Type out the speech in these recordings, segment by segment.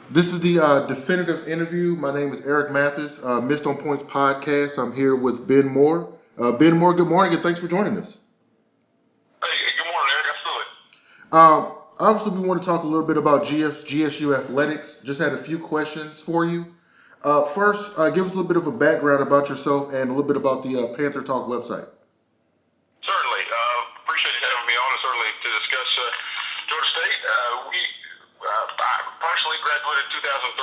This is the definitive interview. My name is Eric Mathis, Missed on Points podcast. I'm here with Ben Moore. Ben Moore, good morning, and thanks for joining us. Hey, good morning, Eric. Absolutely. Obviously, we want to talk a little bit about GSU athletics. Just had a few questions for you. First, give us a little bit of a background about yourself and a little bit about the Panther Talk website. Certainly. Appreciate you having me on, and certainly to discuss Georgia State. I personally graduated in 2003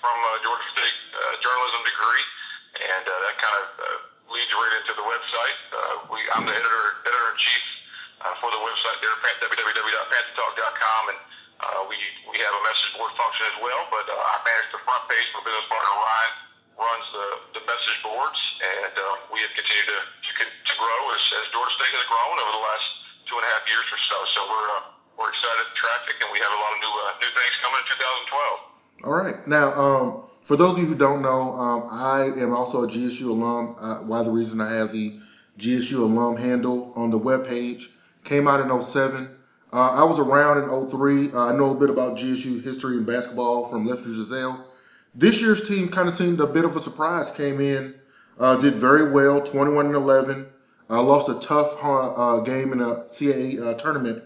from Georgia State journalism degree, and that kind of leads right into the website. I'm the editor-in-chief for the website there at www.panthertalk.com, and we have a message board function as well, but I manage the front page. My business partner Ryan runs the message boards, and we have continued to grow as Georgia State has grown over the last 2.5 years or so. So we're excited at the traffic, and we have a lot of new things coming in 2012. All right. Now, for those of you who don't know, I am also a GSU alum. Why the reason I have the GSU alum handle on the webpage. Came out in 2007. I was around in 2003. I know a bit about GSU history and basketball from Lester Giselle. This year's team kind of seemed a bit of a surprise. Came in, did very well, 21-11. Lost a tough game in a CAA tournament.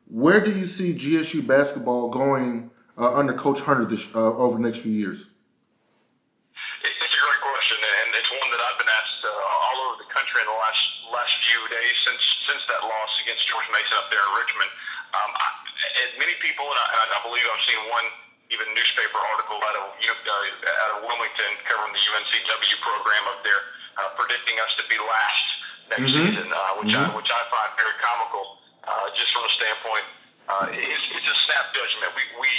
Where do you see GSU basketball going under Coach Hunter over the next few years? It's a great question, and it's one that I've been asked all over the country in the last few days since that loss against George Mason up there in Richmond. As many people, and I believe I've seen one even newspaper article out of Wilmington covering the UNCW program up there, predicting us to be last next season, which I find very comical, just from the standpoint. It's a snap judgment. We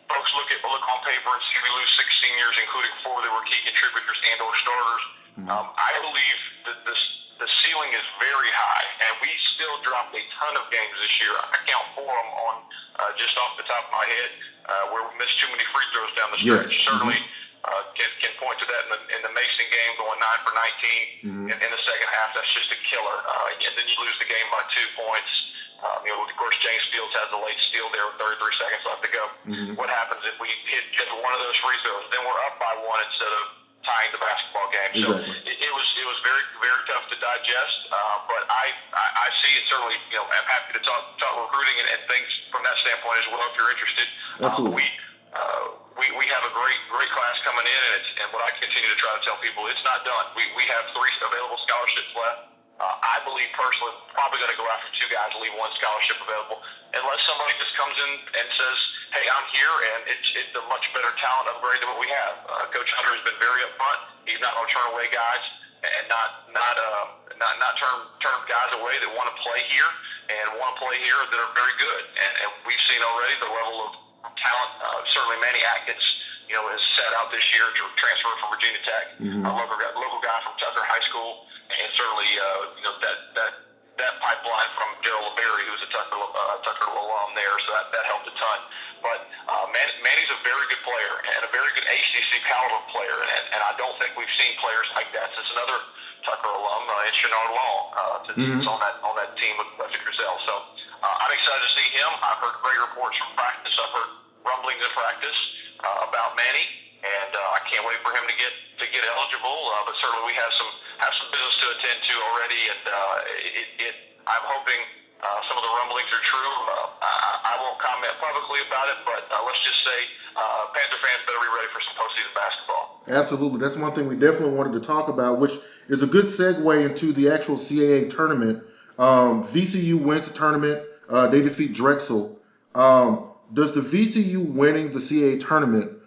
folks look on paper and see we lose 6 seniors, including 4 that were key contributors and/or starters. I believe that the ceiling is very high, and we still dropped a ton of games this year. I count 4 of them on just off the top of my head, where we missed too many free throws down the stretch. Yes. Certainly can point to that in the Mason game, going 9 for 19 in the second half. That's just a killer. And then you lose the game by 2 points. Of course, James Fields has a late steal there with 33 seconds left to go. What happens if we hit one of those free throws? Then we're up by 1 instead of tying the basketball game. So it was very, very tough to digest. But I see it certainly. I'm happy to talk recruiting and things from that standpoint as well. If you're interested, Absolutely. We have a great class coming in, and what I continue to try to tell people, it's not done. We have 3 available scholarships left. I believe personally probably going to go after 2 guys and leave 1 scholarship available, unless somebody just comes in and says, hey, I'm here, and it's a much better talent upgrade than what we have. Coach Hunter has been very upfront. He's not going to turn away guys and not turn guys away that want to play here and want to play here that are very good. And we've seen already the level of talent. Certainly Manny Atkins, has set out this year to transfer from Virginia Tech, a local guy from Tucker High School. And certainly, that pipeline from Darryl LeBerry, who's a Tucker alum there, so that helped a ton. But Manny's a very good player and a very good ACC caliber player, and I don't think we've seen players like that since another Tucker alum, Shenard Long, that's on that team with Lester Giselle. So I'm excited to see him. I've heard great reports from practice. I've heard rumblings in practice about Manny, and I can't wait for him to get eligible. But certainly we have some business to attend to already, and I'm hoping some of the rumblings are true. I won't comment publicly about it, but let's just say Panther fans better be ready for some postseason basketball. Absolutely. That's one thing we definitely wanted to talk about, which is a good segue into the actual CAA tournament. VCU wins the tournament. They defeat Drexel. Does the VCU winning the CAA tournament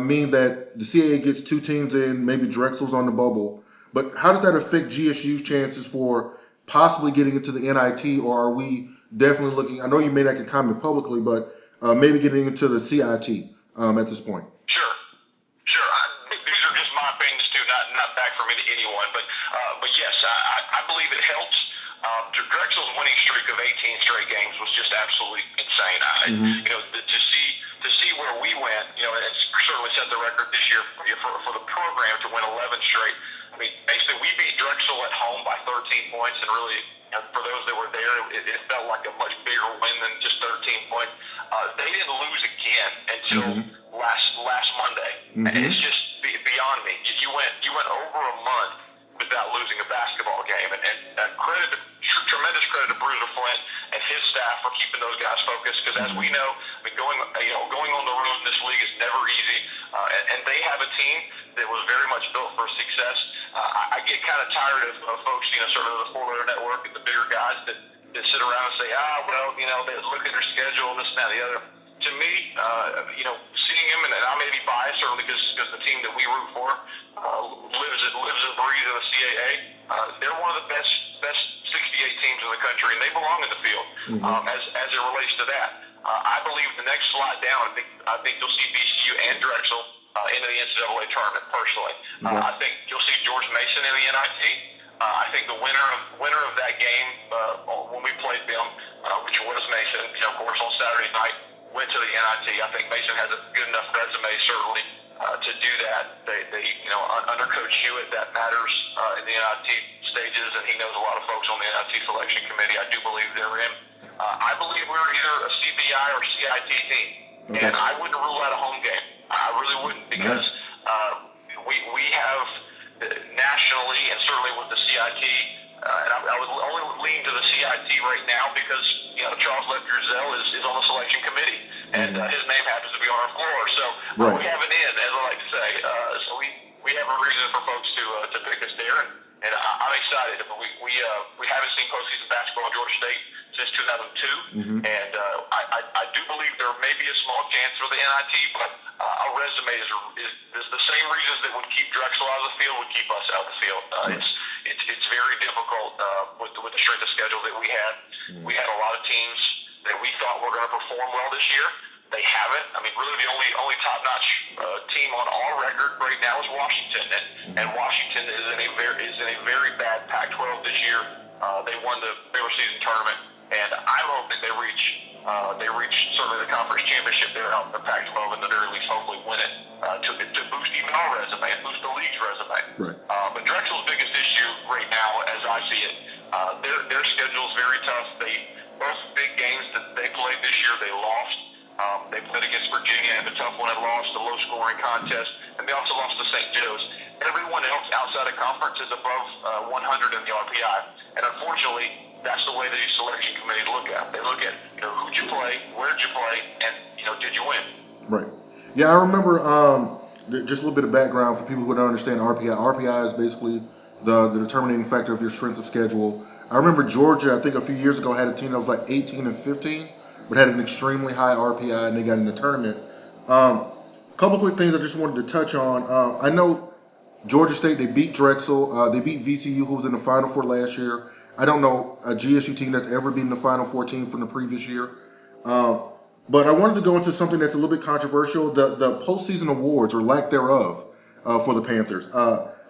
mean that the CAA gets 2 teams in, maybe Drexel's on the bubble? But how does that affect GSU's chances for possibly getting into the NIT, or are we definitely looking? I know you may not can comment publicly, but maybe getting into the CIT at this point. Sure. These are just my opinions too, not back from anyone. But yes, I believe it helps. Drexel's winning streak of 18 straight games was just absolutely insane. To see where we went, and certainly set the record this year for the program to win 11 straight. I mean, basically, we beat Drexel at home by 13 points, and really, for those that were there, it felt like a much bigger win than just 13 points. They didn't lose again until last last Monday, and it's just beyond me. You went over a month without losing a basketball game, and tremendous credit to Bruiser Flint and his staff for keeping those guys focused. Because as we know, going on the road in this league is never easy, and they have a team that was very much built for success. I get kind of tired of folks, sort of the four-letter network and the bigger guys that sit around and say, they look at their schedule, this and that, and the other. To me, seeing him, and I may be biased certainly because the team that we root for lives and breathes in the CAA. They're one of the best 68 teams in the country, and they belong in the field. As it relates to that, I believe the next slot down, I think you'll see VCU and Drexel into the NCAA tournament. Personally, I think you'll see George Mason in the NIT. I think the winner of that game when we played them, which was Mason, of course, on Saturday night, went to the NIT. I think Mason has a good enough resume, certainly, to do that. They under Coach Hewitt, that matters in the NIT stages, and he knows a lot of folks on the NIT selection committee. I do believe they're in. I believe we're either a CBI or CIT team, and I wouldn't rule out a home game. I really wouldn't, because we have nationally, and certainly with the CIT, and I would only lean to the CIT right now because Charles Lefty-Driesell is on the selection committee, and his name happens to be on our floor. So we have an in, as I like to say. So we have a reason for folks to pick us there, and I'm excited. We haven't seen postseason basketball at Georgia State since 2002, and I do believe there may be a small chance for the NIT, but our resume is the same reasons that would keep Drexel out of the field would keep us out of the field. It's very difficult with the strength of schedule that we had. We had a lot of teams that we thought were going to perform well this year. They haven't. I mean, really the only top-notch team on our record right now is Washington, and Washington is in a very bad Pac-12 this year. They won the regular season tournament, and I'm hoping they reach certainly the conference championship there out in the Pac-12, and at the very least hopefully win it to boost even our resume and boost the league's resume. Right. But Drexel's biggest issue right now, as I see it, their schedule is very tough. Both big games that they played this year, they lost. They played against Virginia in a tough one and lost, a low-scoring contest, and they also lost to St. Joe's. Everyone else outside of conference is above 100 in the RPI, and unfortunately, that's the way the selection committees look at it. They look at who'd you play, where'd you play, and did you win? Right. Yeah, I remember just a little bit of background for people who don't understand RPI. RPI is basically the determining factor of your strength of schedule. I remember Georgia, I think a few years ago, had a team that was like 18 and 15, but had an extremely high RPI, and they got in the tournament. A couple quick things I just wanted to touch on. I know Georgia State, they beat Drexel. They beat VCU, who was in the Final Four last year. I don't know a GSU team that's ever been the Final Four team from the previous year. But I wanted to go into something that's a little bit controversial, the postseason awards, or lack thereof, for the Panthers.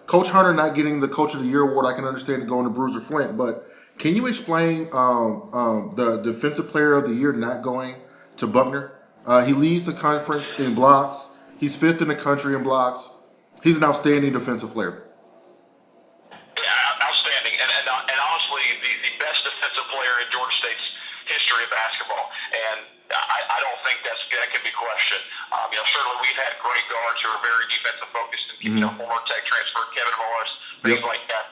Coach Hunter not getting the Coach of the Year award, I can understand it going to Bruiser Flint, but can you explain the Defensive Player of the Year not going to Buckner? He leads the conference in blocks. He's 5th in the country in blocks. He's an outstanding defensive player. Yeah, outstanding. And honestly, the best defensive player in Georgia State's history of basketball. And I don't think that can be questioned. Certainly we've had great guards who are very defensive focused, and former Tech transfer Kevin Morris, things like that.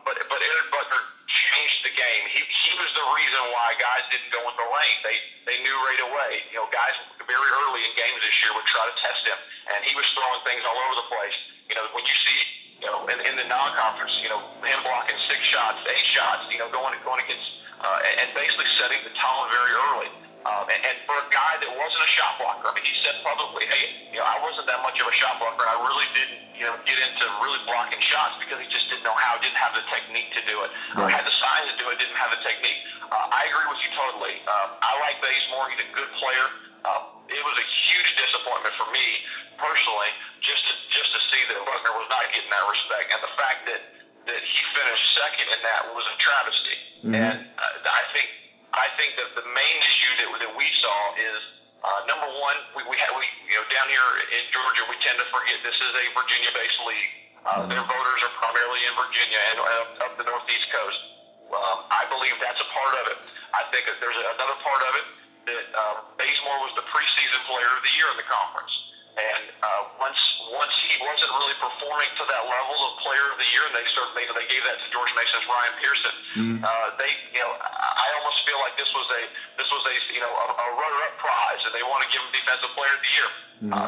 But Aaron Buckner changed the game. He was the reason why guys didn't go in the lane. They knew right away. Guys very early in games this year would try to test him, and he was throwing things all over the place. When you see in the non-conference, him blocking 6 shots, 8 shots, going against and basically setting the tone very early. And for a guy that wasn't a shot blocker, I mean, he said publicly, hey, I wasn't that much of a shot blocker. I really didn't, get into really blocking shots because he just didn't know how, didn't have the technique to do it. Had the size to do it, didn't have the technique. I agree with you totally. I like Bazemore. He's a good player. It was a huge disappointment for me personally, just to see that Buckner was not getting that respect, and the fact that he finished second in that was a travesty. And I think that the main issue that we saw is number one, we down here in Georgia, we tend to forget this is a Virginia-based league. Their voters are primarily in Virginia and up the Northeast Coast. I believe that's a part of it. I think that there's another part of it that Bazemore was the preseason player of the year in the conference. And once he wasn't really performing to that level of Player of the Year, and they gave that to George Mason's Ryan Pearson. I almost feel like this was a runner-up prize, and they want to give him Defensive Player of the Year.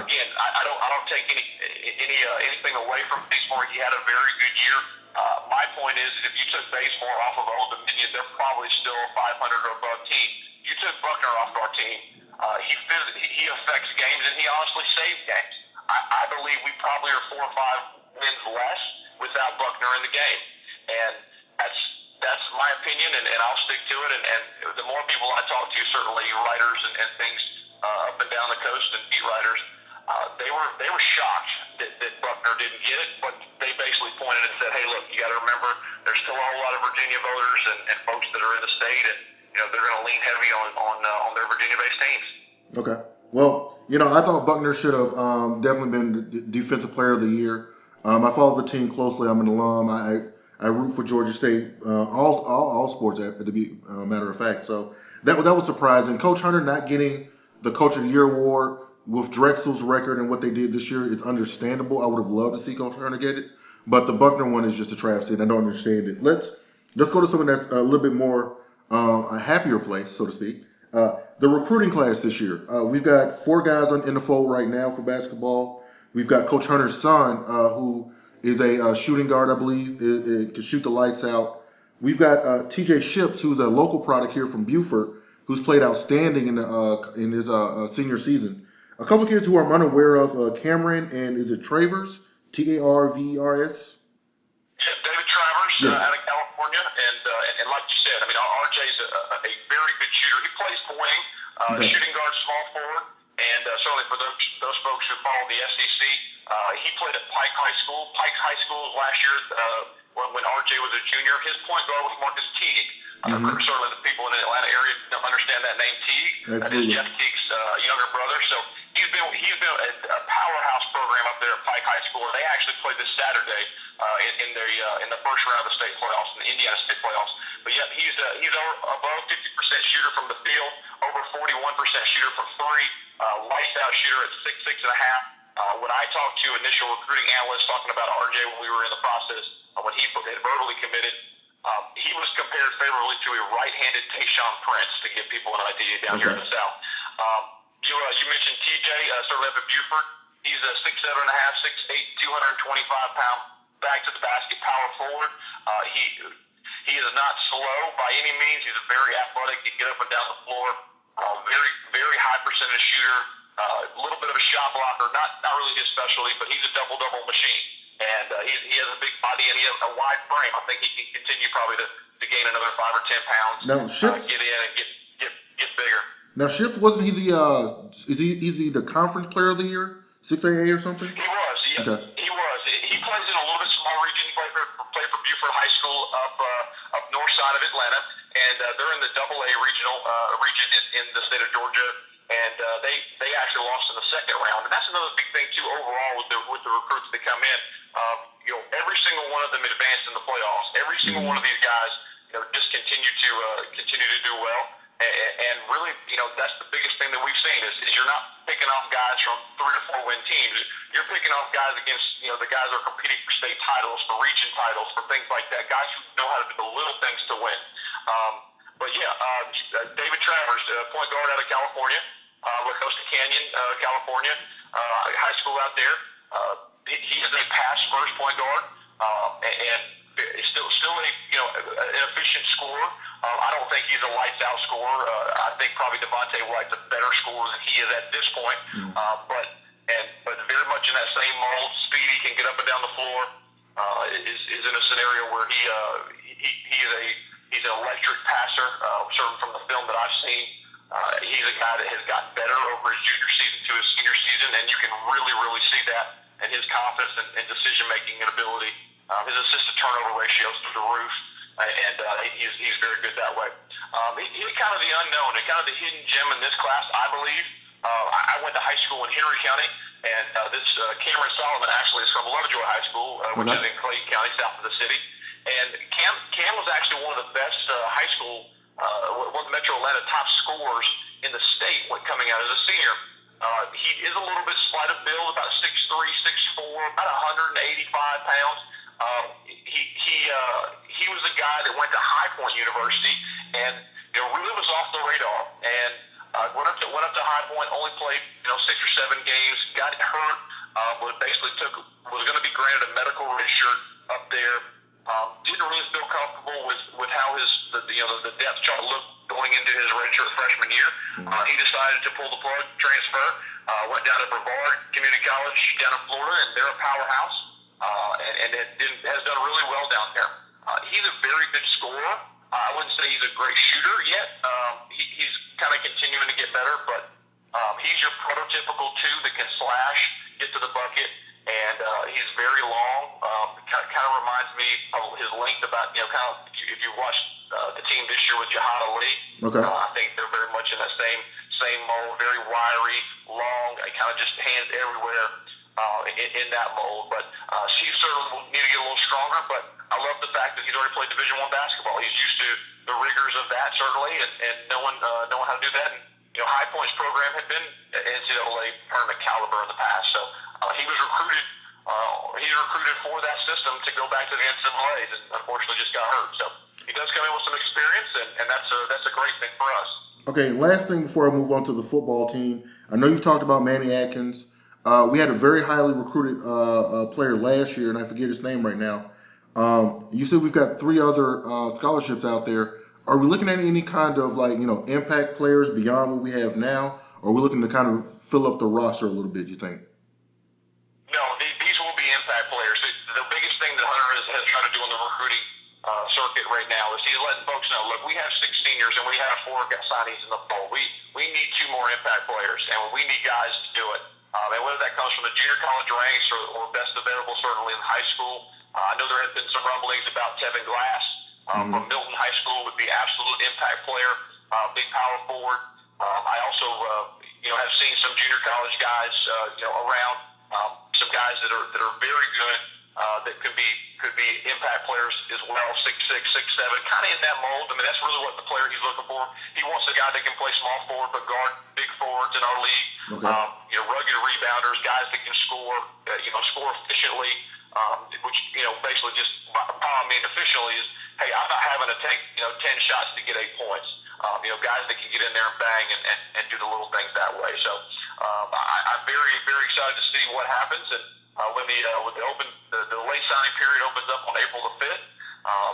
Again, I don't take anything away from Basemore. He had a very good year. My point is, if you took Basemore off of Old Dominion, they're probably still a 500 or above team. You took Buckner off our team. He affects games, and he honestly saved games. I believe we probably are 4 or 5 wins less without Buckner in the game, and that's my opinion, and I'll stick to it. And the more people I talk to, certainly writers and things up and down the coast and beat writers, they were shocked that Buckner didn't get it, but they basically pointed and said, hey, look, you got to remember, there's still a whole lot of Virginia voters and folks that are in the state, and they're going to lean heavy on their Virginia-based teams. Okay. Well, I thought Buckner should have definitely been the Defensive Player of the Year. I follow the team closely. I'm an alum. I root for Georgia State, all sports, to be a matter of fact. So that was surprising. Coach Hunter not getting the Coach of the Year award with Drexel's record and what they did this year is understandable. I would have loved to see Coach Hunter get it, but the Buckner one is just a travesty, and I don't understand it. Let's go to something that's a little bit more a happier place, so to speak. The recruiting class this year. We've got 4 guys in the fold right now for basketball. We've got Coach Hunter's son, who is a shooting guard, I believe, can shoot the lights out. We've got T.J. Ships, who's a local product here from Beaufort, who's played outstanding in his senior season. A couple of kids who I'm unaware of, Cameron and is it Travers? Tarvers? Yeah, David Travers out of California, and like you said, RJ's a very good shooter. He plays the wing, shooting guard, small forward, and certainly for those folks who follow the SEC, he played at Pike High School. Pike High School last year, when RJ was a junior, his point guard was Marcus Teague. Certainly the people in the Atlanta area don't understand that name, Teague. That is Jeff Teague's younger brother. So he's been a powerhouse program up there at Pike High School, and they actually played this Saturday in the first round of the state playoffs, in the Indiana State playoffs. But yeah, he's above 50% shooter from the field, over 41% shooter from 3, lights out shooter at 6'6.5". When I talked to initial recruiting analysts talking about RJ when we were in the process, when he had verbally committed, he was compared favorably to a right-handed Tayshaun Prince, to give people an idea down here in the South. You mentioned TJ, certainly up at Beaufort. He's a 6'7.5", 6'8", 225-pound back to the basket power forward. He is not slow by any means. He's a very athletic. He can get up and down the floor. Very, very high percentage shooter. A little bit of a shot blocker. Not really his specialty, but he's a double-double machine. And he has a big body and he has a wide frame. I think he can continue probably to gain another 5 or 10 pounds. Now, get in and get bigger. Now, Shift, wasn't he is he the conference player of the year, 6AA or something? He was. Okay. He was. He plays in a little bit small region. He played for Beaufort High School up north side of Atlanta, and they're in the AA region in the state of Georgia. And they actually lost in the second round, and that's another big thing too. Overall, with the recruits that come in, every single one of them advanced in the playoffs. Every single one of these guys, just continue to do well. And really, that's the biggest thing that we've seen is you're not picking off guys from 3 or 4 win teams. You're picking off guys against the guys that are competing for state titles, for region titles, for things like that. Guys who know how to do the little things to win. But yeah, David Travers, point guard out of California. La Costa Canyon, California, high school out there. He is a pass-first point guard, and still an efficient scorer. I don't think he's a lights-out scorer. I think probably Devontae White's a better scorer than he is at this point. But very much in that same mold. Speedy, can get up and down the floor. Is in a scenario where he's an electric passer. Certainly from the film that I've seen. He's a guy that has gotten better over his junior season to his senior season, and you can really, really see that in his confidence and decision-making and ability. His assist-to-turnover ratio is through the roof, and he's very good that way. He's kind of the unknown and kind of the hidden gem in this class, I believe. I went to high school in Henry County, and this Cameron Solomon actually is from Lovejoy High School, which is in Clayton County, south of the city. And Cam was actually one of the best high school one of the Metro Atlanta top scorers in the state when coming out as a senior. He is a little bit slight of build, about 185 pounds. He was a guy that went to High Point University and really was off the radar. And went up to High Point, only played 6 or 7 games, got hurt, was going to be granted a medical red shirt up there. Didn't really feel comfortable with how the depth chart looked going into his redshirt freshman year. He decided to pull the plug, transfer, went down to Brevard Community College down in Florida, and they're a powerhouse, and has done really well down there. He's a very good scorer. I wouldn't say he's a great shooter yet. He's kind of continuing to get better, but he's your prototypical 2 that can slash, get to the bucket, and he's very long. Kind of reminds me of his length about, kind of, if you watched the team this year with Jihad Ali. Okay. I think they're very much in that same mold, very wiry, long, kind of just hands everywhere in that mold. But she certainly will need to get a little stronger, but I love the fact that he's already played Division I basketball. He's used to the rigors of that, certainly, and knowing how to do that. And, High Point's program had been NCAA tournament caliber in the past, so he was recruited. He's recruited for that system to go back to the NCAAs, and unfortunately just got hurt. So he does come in with some experience, and that's a great thing for us. Okay, last thing before I move on to the football team. I know you talked about Manny Atkins. We had a very highly recruited player last year, and I forget his name right now. You said we've got 3 other scholarships out there. Are we looking at any kind of impact players beyond what we have now, or are we looking to kind of fill up the roster a little bit, you think? No, these will be impact players. The biggest thing that Hunter has tried to do on the recruiting circuit right now is he's letting folks know, look, we have 6 seniors and we have 4 signees in the fall. We need 2 more impact players, and we need guys to do it. And whether that comes from the junior college ranks or best available, certainly in high school. I know there has been some rumblings about Tevin Glass from Milton High School would be absolute impact player, big power forward. I also have seen some junior college guys around, some guys that are very good that could be impact players as well, 6'6", 6'7", kind of in that mold. I mean, that's really what the player he's looking for. He wants a guy that can play small forward but guard big forwards in our league. Okay. Rugged rebounders, guys that can score, score efficiently, which basically just I mean efficiently is, hey, I'm not having to take 10 shots to get 8 points. Guys that can get in there and bang and do the little things that way. So I'm very, very excited to see what happens. And when the late signing period opens up on April the 5th,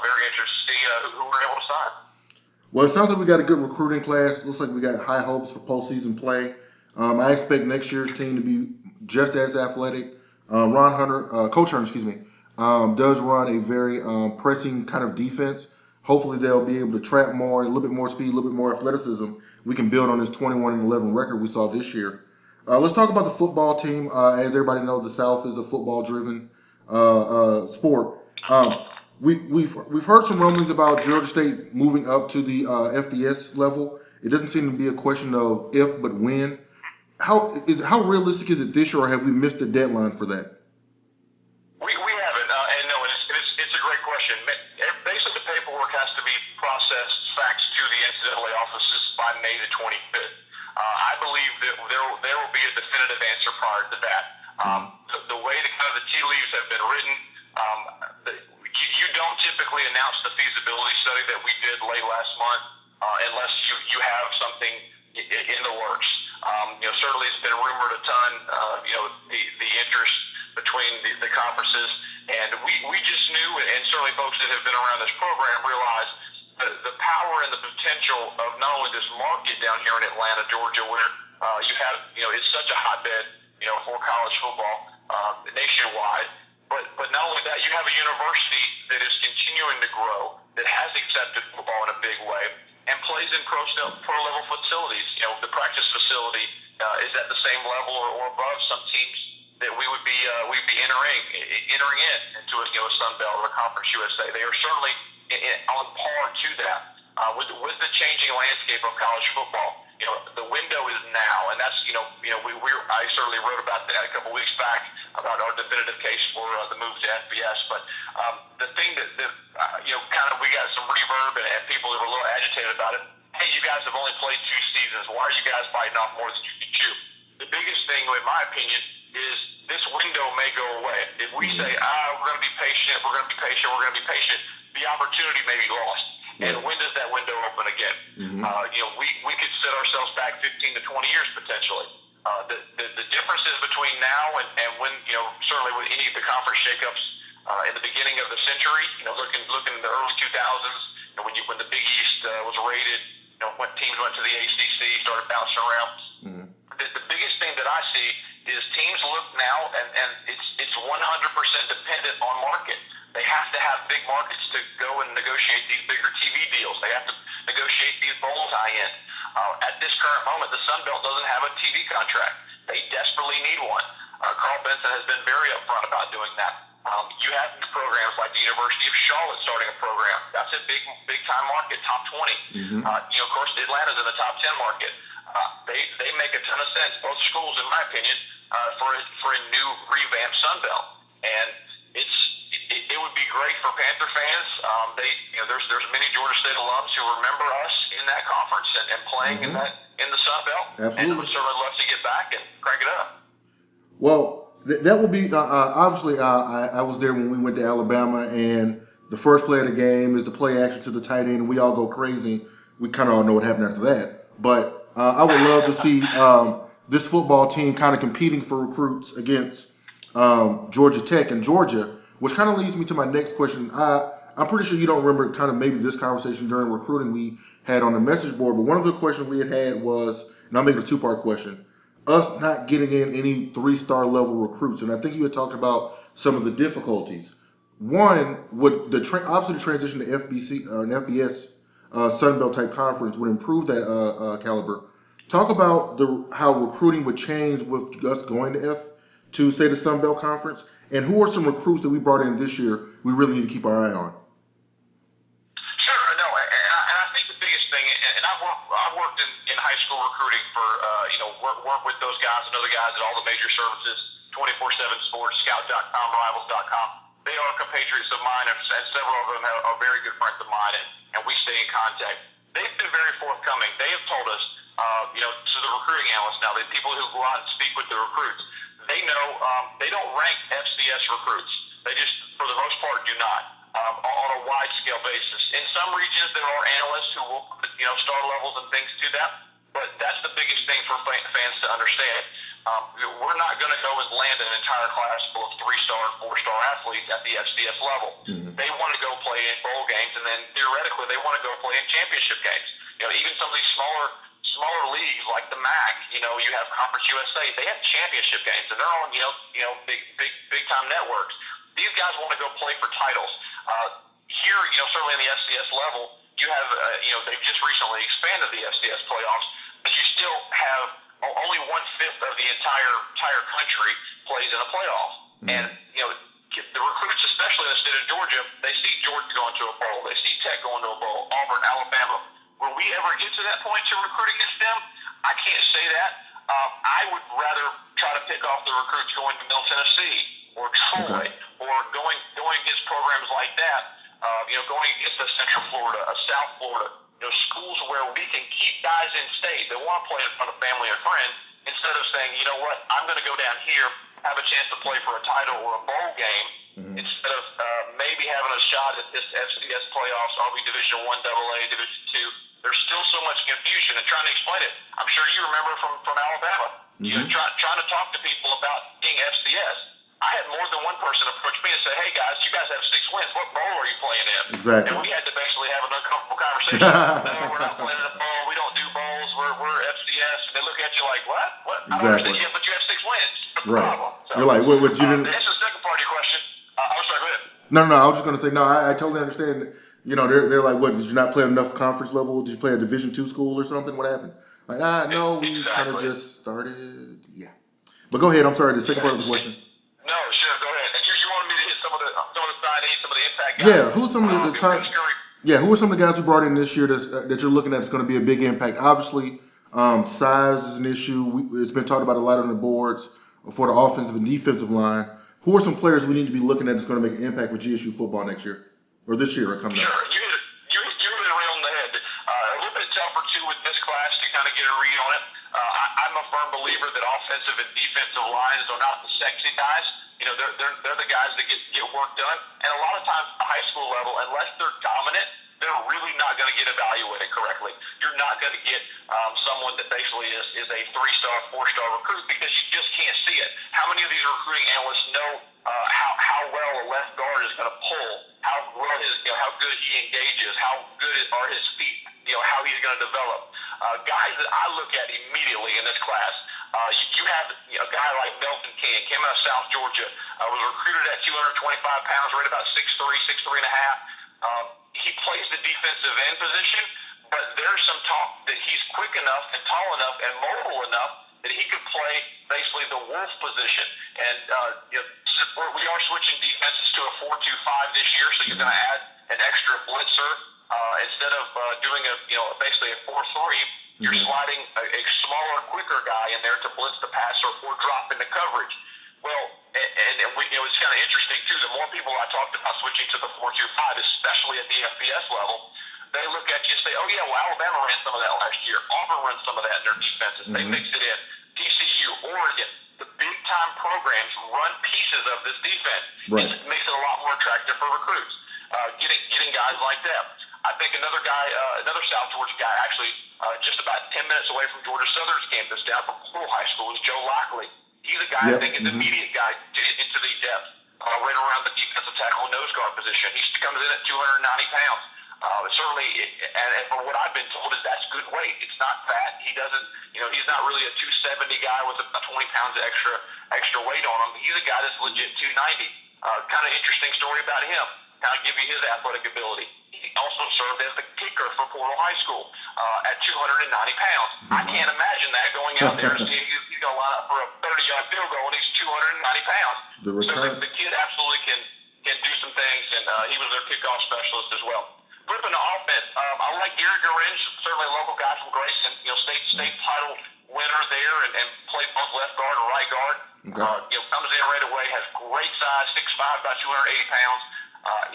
very interested to see who we're able to sign. Well, it sounds like we got a good recruiting class. Looks like we got high hopes for postseason play. I expect next year's team to be just as athletic. Coach Hunter, does run a very pressing kind of defense. Hopefully they'll be able to trap more, a little bit more speed, a little bit more athleticism. We can build on this 21-11 record we saw this year. Let's talk about the football team. As everybody knows, the South is a football-driven sport. We've heard some rumblings about Georgia State moving up to the FBS level. It doesn't seem to be a question of if, but when. How realistic is it this year, or have we missed the deadline for that? We haven't, and no, it's a great question. Basically, the paperwork has to be processed, faxed to the NCAA offices by May the 25th. I believe that there will be a definitive answer prior to that. The way the tea leaves have been written, you don't typically announce the feasibility study that we did late last month unless you have something in the works. Certainly it's been rumored a ton, the interest between the conferences, and we just knew, and certainly folks that have been around this program realize the power and the potential of not only this market down here in Atlanta, Georgia, where you have, it's such a hotbed, for college football nationwide, but not only that, you have a university that is continuing to grow, that has accepted football in a big way, and plays in pro level facilities. The practice facility is at the same level or above some teams that we'd be entering into a Sun Belt or a Conference USA. They are certainly on par to that. With the changing landscape of college football, the window is now, and that's I certainly wrote about that a couple weeks back about our definitive case for the move to FBS. But the thing that kind of we got some reverb and people that were a little agitated about it. Hey, you guys have only played 2 seasons. Why are you guys biting off more than you can chew? The biggest thing, in my opinion, is this window may go away. If we say, we're going to be patient, we're going to be patient, we're going to be patient, the opportunity may be lost. And when does that window open again? We could set ourselves back 15 to 20 years potentially. The differences between now and when, certainly with any of the conference shakeups in the beginning of the century, looking in the early 2000s, when the Big East was raided, when teams went to the ACC, started bouncing around. The biggest thing that I see is teams look now, and it's 100% dependent on market. They have to have big markets to go and negotiate these bigger TV deals. They have to negotiate these bowl tie-ins. At this current moment, the Sun Belt doesn't have a TV contract. They desperately need one. Carl Benson has been very upfront about doing that. You have programs like the University of Charlotte starting a program. That's a big time market, top 20. Of course, Atlanta's in the top 10 market. They make a ton of sense, both schools, in my opinion, for a new revamped Sun Belt. And it would be great for Panther fans. There's many Georgia State alums who remember us in that conference and playing in the Sun Belt. Absolutely. And would certainly love to get back and crank it up. Well, that will be obviously. I was there when we went to Alabama, and the first play of the game is the play action to the tight end, and we all go crazy. We kind of all know what happened after that. But I would love to see this football team kind of competing for recruits against Georgia Tech and Georgia, which kind of leads me to my next question. I'm pretty sure you don't remember kind of maybe this conversation during recruiting we had on the message board, but one of the questions we had was, and I'll make it a two-part question, us not getting in any 3-star level recruits. And I think you had talked about some of the difficulties. One, would obviously the transition to FBC, an FBS Sun Belt type conference would improve that caliber. Talk about how recruiting would change with us going to say the Sun Belt Conference, and who are some recruits that we brought in this year we really need to keep our eye on? Sure, no, and I think the biggest thing, and I worked in high school recruiting for work with those guys and other guys at all the major services, 24/7 Sports, Scout.com, Rivals.com. They are compatriots of mine, and several of them are very good friends of mine, and we stay in contact. They've been very forthcoming. They have told us, to the recruiting analysts now, the people who go out and speak with the recruits, they know they don't rank FCS recruits. They just, for the most part, do not on a wide scale basis. In some regions, there are analysts who will put star levels and things to that, but that's the biggest thing for fans to understand. We're not going to go and land an entire class full of 3-star and 4-star athletes at the FCS level. They want to go play in bowl games, and then theoretically they want to go play in championship games. Even some of these smaller leagues like the MAC, you have Conference USA, they have championship games, and they're on big time networks. These guys want to go play for titles. Here, certainly in the FCS level, you have they've just recently expanded the FCS playoffs, but you still have only 1/5 of the entire country plays in a playoff. And the recruits, especially in the state of Georgia, they see Georgia going to a bowl, they see Tech going to a bowl, Auburn, Alabama. Will we ever get to that point to recruit against them? I can't say that. I would rather try to pick off the recruits going to Middle Tennessee or Troy or going against programs like that. Going against a Central Florida, a South Florida, schools where we can keep guys in state that want to play in front of family and friends, instead of saying, you know what, I'm going to go down here, have a chance to play for a title or a bowl game, instead of maybe having a shot at this FCS playoffs, Are we Division I, AA, Division II. There's still so much confusion, and trying to explain it. I'm sure you remember from Alabama, trying to talk to people about being FCS. I had more than one person approach me and say, hey guys, you guys have 6 wins. What bowl are you playing in? Exactly. And we had to basically have an uncomfortable conversation. No, we're not playing in a bowl. We don't do bowls. We're FCS. And they look at you like, what? I don't understand. Yeah, but you have 6 wins. That's the problem. So, you're like, what you didn't... To answer the second part of your question, I'm sorry, go ahead. No, I was just going to say, no, I totally understand. They're like, what, did you not play enough conference level? Did you play a Division II school or something? What happened? Like, no, we kind of just started. Yeah. But go ahead. I'm sorry. The second part of the question. No, sure. Go ahead. And you wanted me to hit some of the signees, some of the impact guys. Yeah. Who are some of who are some of the guys who brought in this year that you're looking at is going to be a big impact? Obviously, size is an issue. It's been talked about a lot on the boards for the offensive and defensive line. Who are some players we need to be looking at that's going to make an impact with GSU football next year or this year or coming up? Sure. You hit it right on the head. A little bit tough for two with this class to kind of get a read on it. I'm a firm believer that offensive and defensive lines are not the sexy guys. You know, they're the guys that get work done. And a lot of times at the high school level, unless they're dominant, they're really not going to get evaluated correctly. You're not going to get someone that basically is a 3-star, 4-star recruit because you just can't see it. How many of these recruiting analysts know how well a left guard is going to pull, how well how good he engages, how good are his feet, how he's going to develop. Guys that I look at immediately in this class, you have a guy like Melvin King, came out of South Georgia, was recruited at 225 pounds, right about 6'3", 6'3 and a half. He plays the defensive end position, but there's some talk that he's quick enough and tall enough and mobile enough that he could play basically the wolf position. And we are switching defenses to a 4-2-5 this year, so you're going to add an extra blitzer instead of doing basically a 4-3. You're sliding a smaller, quicker guy in there to blitz the passer or drop into coverage. Well, it's kind of interesting, too. The more people I talked about switching to the 4-2-5, especially at the FBS level, they look at you and say, oh, yeah, well, Alabama ran some of that last year. Auburn ran some of that in their defenses. They mix it in. TCU, Oregon, the big-time programs run pieces of this defense. Right. It makes it a lot more attractive for recruits, getting guys like that. I think another guy, another South Georgia guy, actually just about 10 minutes away from Georgia Southern's campus down from Coral High School, is Joe Lockley. He's a guy I think is an immediate guy to get into the depth, right around the defensive tackle nose guard position. He comes in at 290 pounds. Certainly, and from what I've been told, is that's good weight. It's not fat. He doesn't, he's not really a 270 guy with a 20 pounds extra weight on him. He's a guy that's legit 290. Kind of interesting story about him. Kind of give you his athletic ability. He also served as the kicker for Portal High School at 290 pounds. I can't imagine that going out there and seeing he's going to line up for a 30-yard field goal and he's 290 pounds. So the kid absolutely can do some things, and he was their kickoff specialist as well. Flipping to offense, I like Gary Garinge, certainly a local guy from Grayson, state title winner there, and played both left guard and right guard. Okay. Comes in right away, has great size, 6'5", about 280 pounds.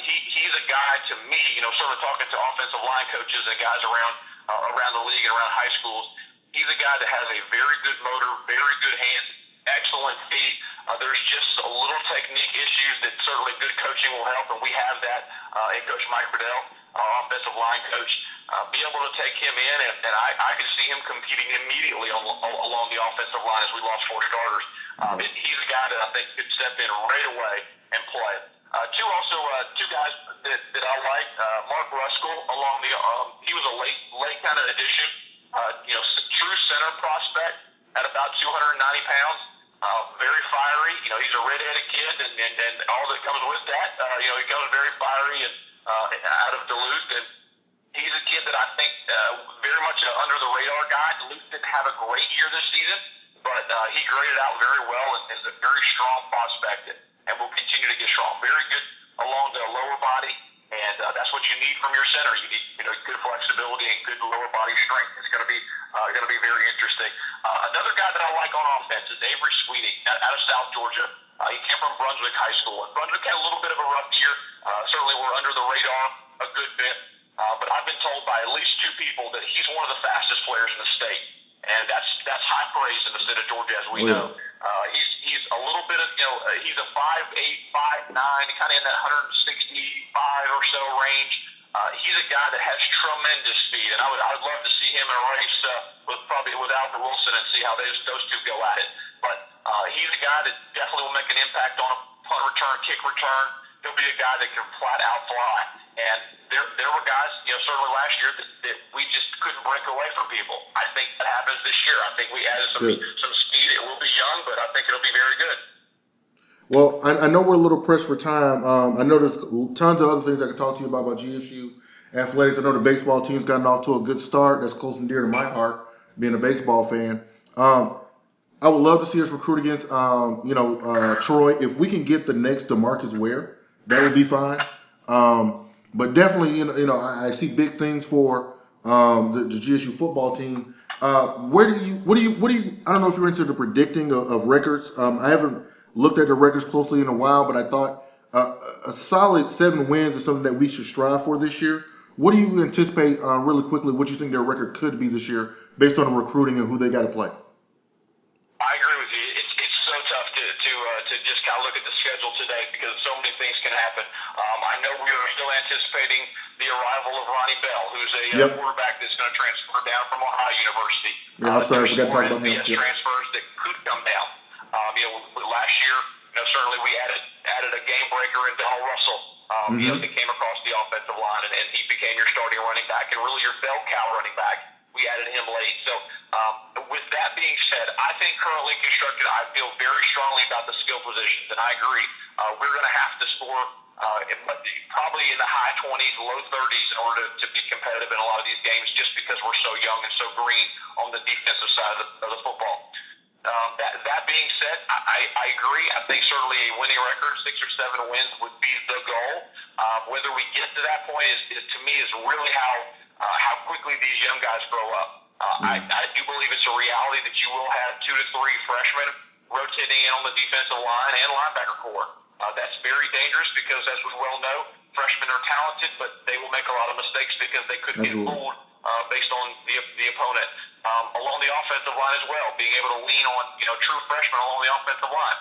He's a guy to me, sort of talking to offensive line coaches and guys around the league and around high schools. He's a guy that has a very good motor, very good hands, excellent feet. There's just a little technique issues that certainly good coaching will help, and we have that in Coach Mike Riddell, our offensive line coach. Be able to take him in, and I could see him competing immediately along the offensive line as we lost 4 starters. He's a guy that I think could step in right away and play. Two guys that I like, Mark Ruskell along the he was a late kind of addition, true center prospect at about 290 pounds, very fiery. He's a redheaded kid, and all that comes with that. He comes very fiery and out of Duluth, and he's a kid that I think very much an under the radar guy. Duluth didn't have a great year this season, but he graded out very well and is a very strong prospect, and will continue to get strong. Very good along the lower body, and that's what you need from your center. You need good flexibility and good lower body strength. It's going to be very interesting. Another guy that I like on offense is Avery Sweeting out of South Georgia. He came from Brunswick High School, and Brunswick had a little bit of a rough year. Certainly we're under the radar a good bit, but I've been told by at least 2 people that he's one of the fastest players in the state, and that's high praise in the state of Georgia, as we know. He's a little bit of, he's a 5'8", 5'9", kind of in that 165 or so range. He's a guy that has tremendous speed, and I would love to see him in a race with Alfred Wilson and see how those 2 go at it. But he's a guy that definitely will make an impact on a punt return, kick return. He'll be a guy that can flat out fly. And there were guys, certainly last year that we just couldn't break away from people. I think that happens this year. I think we added some speed. It will be young, but I think it'll be very good. Well, I know we're a little pressed for time. I know there's tons of other things I could talk to you about GSU athletics. I know the baseball team's gotten off to a good start. That's close and dear to my heart, being a baseball fan. I would love to see us recruit against, Troy. If we can get the next DeMarcus Ware, that would be fine. But definitely, I see big things for the GSU football team. What do you? I don't know if you're into the predicting of records. I haven't looked at the records closely in a while, but I thought a solid 7 wins is something that we should strive for this year. What do you anticipate, really quickly, what you think their record could be this year based on the recruiting and who they got to play? I agree with you. It's so tough to just kind of look at the schedule today because so many things can happen. I know we are still anticipating the arrival of Ronnie Bell, who's a quarterback that's going to transfer down from Ohio University. Yeah, I'm sorry, I forgot to talk about him. FBS transfers that could come down. Last year, certainly we added a game breaker in Donald Russell. That came across the offensive line, and he became your starting running back and really your bell cow running back. We added him late. So with that being said, I think currently constructed, I feel very strongly about the skill positions, and I agree. We're going to have to score probably in the high 20s, low 30s in order to be competitive in a lot of these games just because we're so young and so green on the defensive side of the football. That being said, I agree. I think certainly a winning record, 6 or 7 wins would be the goal. Whether we get to that point is to me is really how quickly these young guys grow up. I do believe it's a reality that you will have 2 to 3 freshmen rotating in on the defensive line and linebacker core. That's very dangerous because, as we well know, freshmen are talented, but they will make a lot of mistakes because they could get fooled based on the opponent. Along the offensive line as well, being able to lean on true freshmen along the offensive line.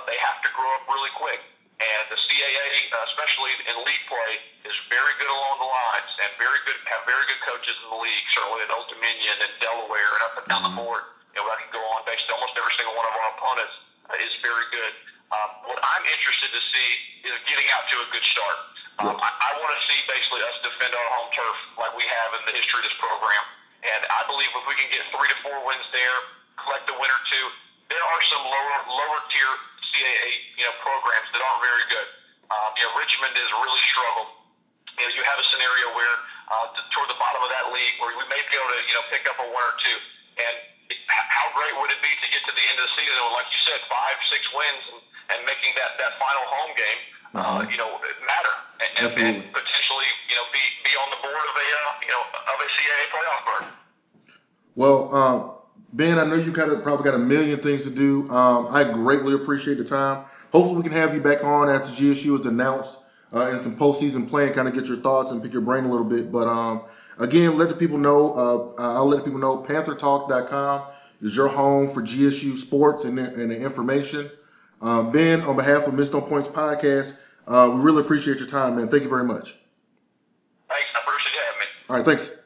They have to grow up really quick. And the CAA, especially in league play, is very good along the lines and have very good coaches in the league, certainly at Old Dominion and Delaware and up and down the board. I can go on based almost every single one of our opponents is very good. What I'm interested to see is getting out to a good start. I want to see basically us defend our home turf like we have in the history of this program. And I believe if we can get 3 to 4 wins there, collect a win or two, there are some lower tier CAA programs that aren't very good. Richmond has really struggled. You have a scenario where toward the bottom of that league where we may be able to pick up a 1 or 2. And how great would it be to get to the end of the season and, like you said, 5, 6 wins and making that final home game matter and potentially be on the board of a CAA playoff berth. Well, Ben, I know you probably got a million things to do. I greatly appreciate the time. Hopefully we can have you back on after GSU is announced in some postseason play and kind of get your thoughts and pick your brain a little bit. But again, let the people know, I'll let people know, PantherTalk.com is your home for GSU sports and the information. Ben, on behalf of Missed on Points podcast, we really appreciate your time, man. Thank you very much. Thanks. I appreciate you having me. All right, thanks.